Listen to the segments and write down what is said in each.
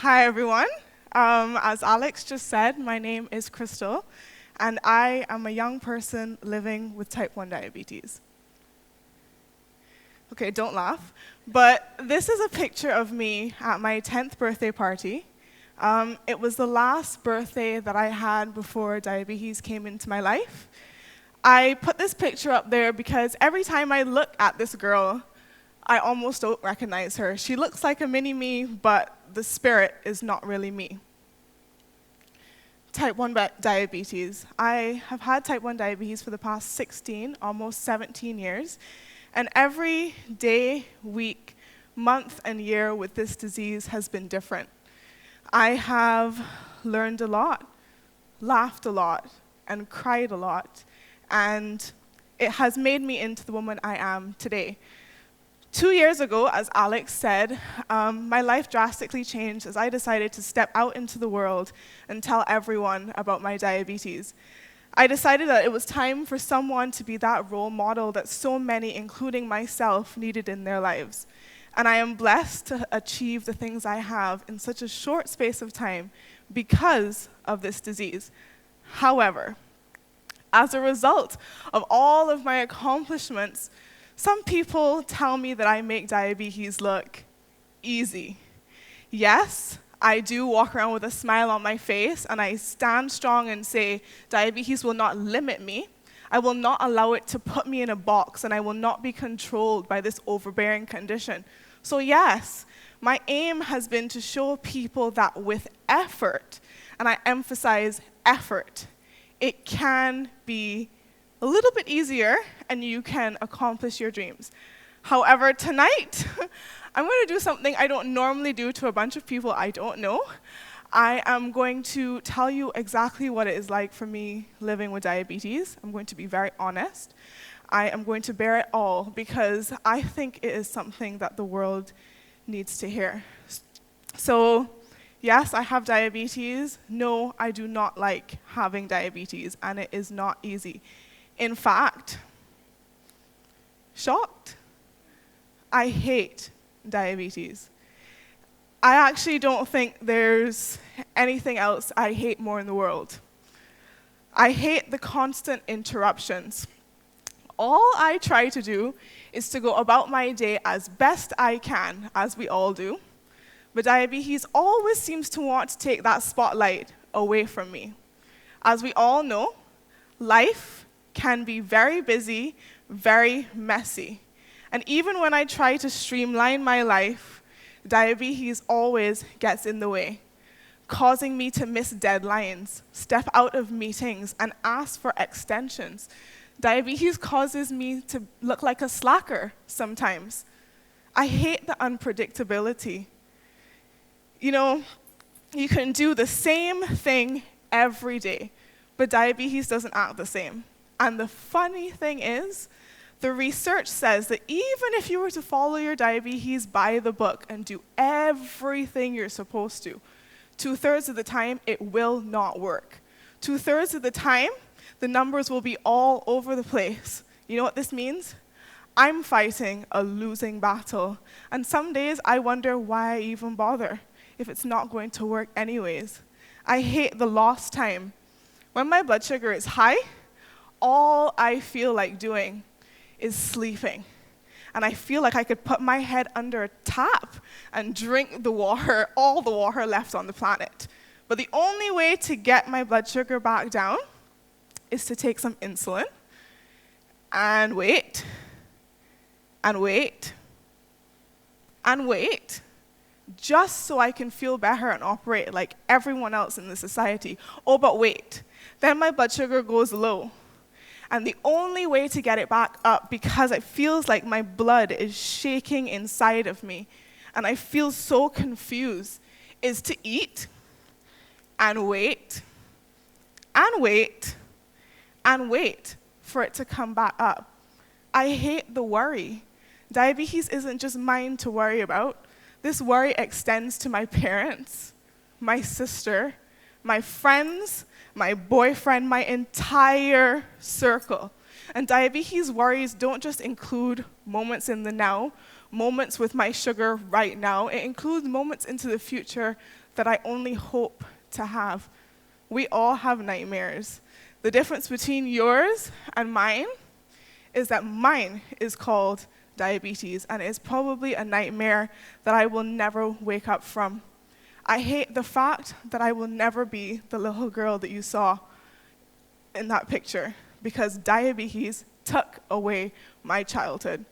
Hi, everyone. As Alex just said, my name is Krystal, and I am a young person living with type 1 diabetes. Okay, don't laugh. But this is a picture of me at my 10th birthday party. It was the last birthday that I had before diabetes came into my life. I put this picture up there because every time I look at this girl, I almost don't recognize her. She looks like a mini-me, but the spirit is not really me. Type 1 diabetes. I have had type 1 diabetes for the past 16, almost 17 years. And every day, week, month, and year with this disease has been different. I have learned a lot, laughed a lot, and cried a lot. And it has made me into the woman I am today. 2 years ago, as Alex said, my life drastically changed as I decided to step out into the world and tell everyone about my diabetes. I decided that it was time for someone to be that role model that so many, including myself, needed in their lives. And I am blessed to achieve the things I have in such a short space of time because of this disease. However, as a result of all of my accomplishments, some people tell me that I make diabetes look easy. Yes, I do walk around with a smile on my face, and I stand strong and say, diabetes will not limit me. I will not allow it to put me in a box, and I will not be controlled by this overbearing condition. So yes, my aim has been to show people that with effort, and I emphasize effort, it can be a little bit easier, and you can accomplish your dreams. However, tonight, I'm going to do something I don't normally do to a bunch of people I don't know. I am going to tell you exactly what it is like for me living with diabetes. I'm going to be very honest. I am going to bear it all because I think it is something that the world needs to hear. So, yes, I have diabetes. No, I do not like having diabetes, and it is not easy. In fact, shocked. I hate diabetes. I actually don't think there's anything else I hate more in the world. I hate the constant interruptions. All I try to do is to go about my day as best I can, as we all do. But diabetes always seems to want to take that spotlight away from me. As we all know, life can be very busy, very messy. And even when I try to streamline my life, diabetes always gets in the way, causing me to miss deadlines, step out of meetings, and ask for extensions. Diabetes causes me to look like a slacker sometimes. I hate the unpredictability. You know, you can do the same thing every day, but diabetes doesn't act the same. And the funny thing is, the research says that even if you were to follow your diabetes by the book and do everything you're supposed to, 2/3 of the time, it will not work. 2/3 of the time, the numbers will be all over the place. You know what this means? I'm fighting a losing battle. And some days I wonder why I even bother if it's not going to work anyways. I hate the lost time. When my blood sugar is high, all I feel like doing is sleeping. And I feel like I could put my head under a tap and drink the water, all the water left on the planet. But the only way to get my blood sugar back down is to take some insulin and wait, and wait, and wait, just so I can feel better and operate like everyone else in the society. Oh, but wait, then my blood sugar goes low. And the only way to get it back up, because it feels like my blood is shaking inside of me, and I feel so confused, is to eat and wait and wait and wait for it to come back up. I hate the worry. Diabetes isn't just mine to worry about. This worry extends to my parents, my sister, my friends, my boyfriend, my entire circle. And diabetes worries don't just include moments in the now. moments with my sugar right now. It includes moments into the future that I only hope to have. We all have nightmares. The difference between yours and mine is that mine is called diabetes, and it's probably a nightmare that I will never wake up from. I hate the fact that I will never be the little girl that you saw in that picture, because diabetes took away my childhood.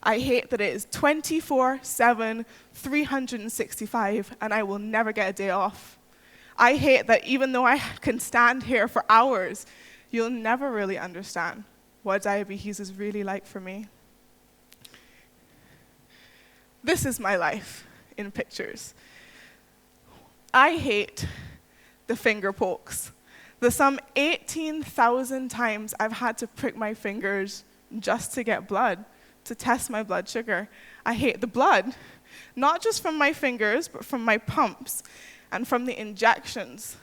I hate that it is 24/7, 365, and I will never get a day off. I hate that even though I can stand here for hours, you'll never really understand what diabetes is really like for me. This is my life in pictures. I hate the finger pokes. The some 18,000 times I've had to prick my fingers just to get blood, to test my blood sugar. I hate the blood, not just from my fingers, but from my pumps and from the injections.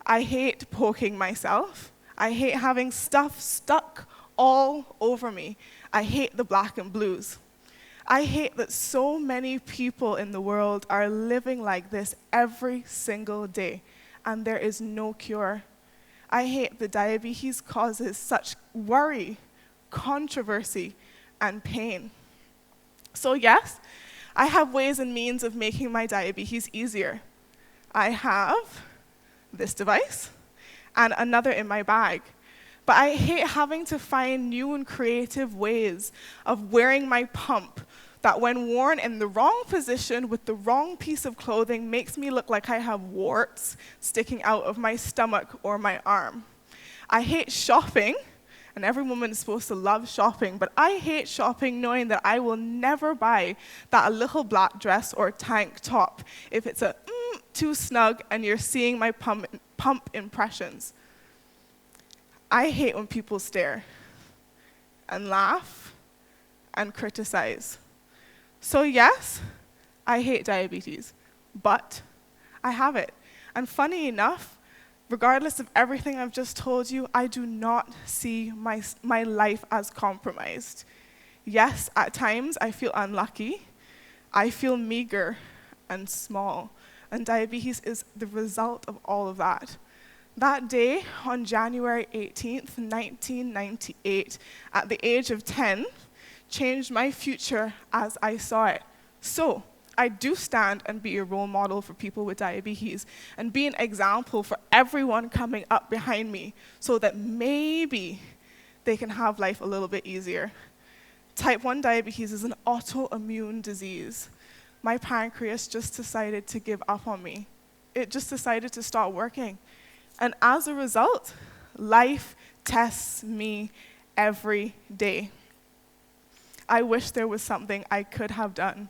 I hate poking myself. I hate having stuff stuck all over me. I hate the black and blues. I hate that so many people in the world are living like this every single day, and there is no cure. I hate that diabetes causes such worry, controversy, and pain. So yes, I have ways and means of making my diabetes easier. I have this device and another in my bag. But I hate having to find new and creative ways of wearing my pump that when worn in the wrong position with the wrong piece of clothing makes me look like I have warts sticking out of my stomach or my arm. I hate shopping, and every woman is supposed to love shopping, but I hate shopping knowing that I will never buy that little black dress or tank top if it's too snug and you're seeing my pump impressions. I hate when people stare and laugh and criticize. So yes, I hate diabetes, but I have it. And funny enough, regardless of everything I've just told you, I do not see my life as compromised. Yes, at times I feel unlucky. I feel meager and small. And diabetes is the result of all of that. That day, on January 18th, 1998, at the age of 10, changed my future as I saw it. So, I do stand and be a role model for people with diabetes and be an example for everyone coming up behind me so that maybe they can have life a little bit easier. Type 1 diabetes is an autoimmune disease. My pancreas just decided to give up on me. It just decided to stop working. And as a result, life tests me every day. I wish there was something I could have done.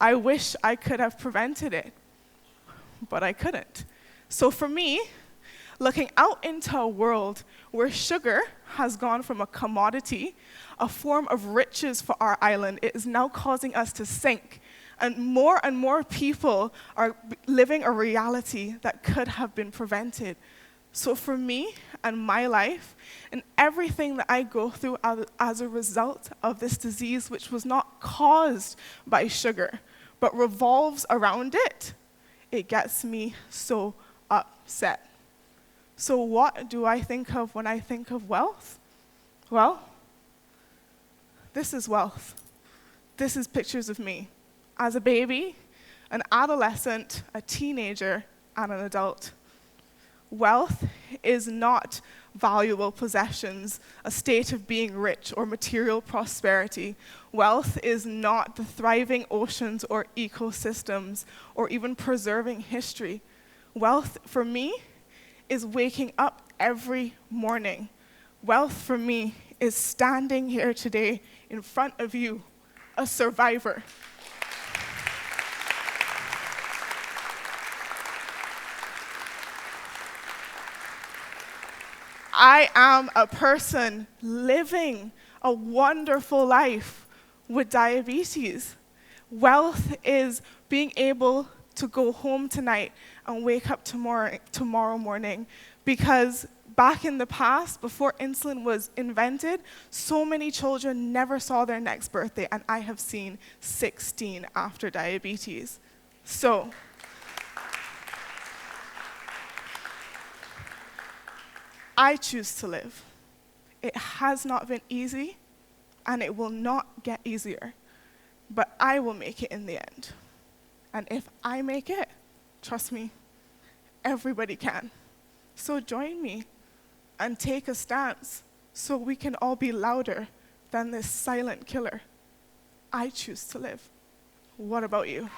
I wish I could have prevented it, but I couldn't. So for me, looking out into a world where sugar has gone from a commodity, a form of riches for our island, it is now causing us to sink. And more people are living a reality that could have been prevented. So for me and my life, and everything that I go through as a result of this disease, which was not caused by sugar, but revolves around it, it gets me so upset. So what do I think of when I think of wealth? Well, this is wealth. This is pictures of me as a baby, an adolescent, a teenager, and an adult. Wealth is not valuable possessions, a state of being rich, or material prosperity. Wealth is not the thriving oceans or ecosystems, or even preserving history. Wealth, for me, is waking up every morning. Wealth, for me, is standing here today in front of you, a survivor. I am a person living a wonderful life with diabetes. Wealth is being able to go home tonight and wake up tomorrow morning, because back in the past, before insulin was invented, so many children never saw their next birthday, and I have seen 16 after diabetes. So, I choose to live. It has not been easy, and it will not get easier, but I will make it in the end. And if I make it, trust me, everybody can. So join me and take a stance so we can all be louder than this silent killer. I choose to live. What about you?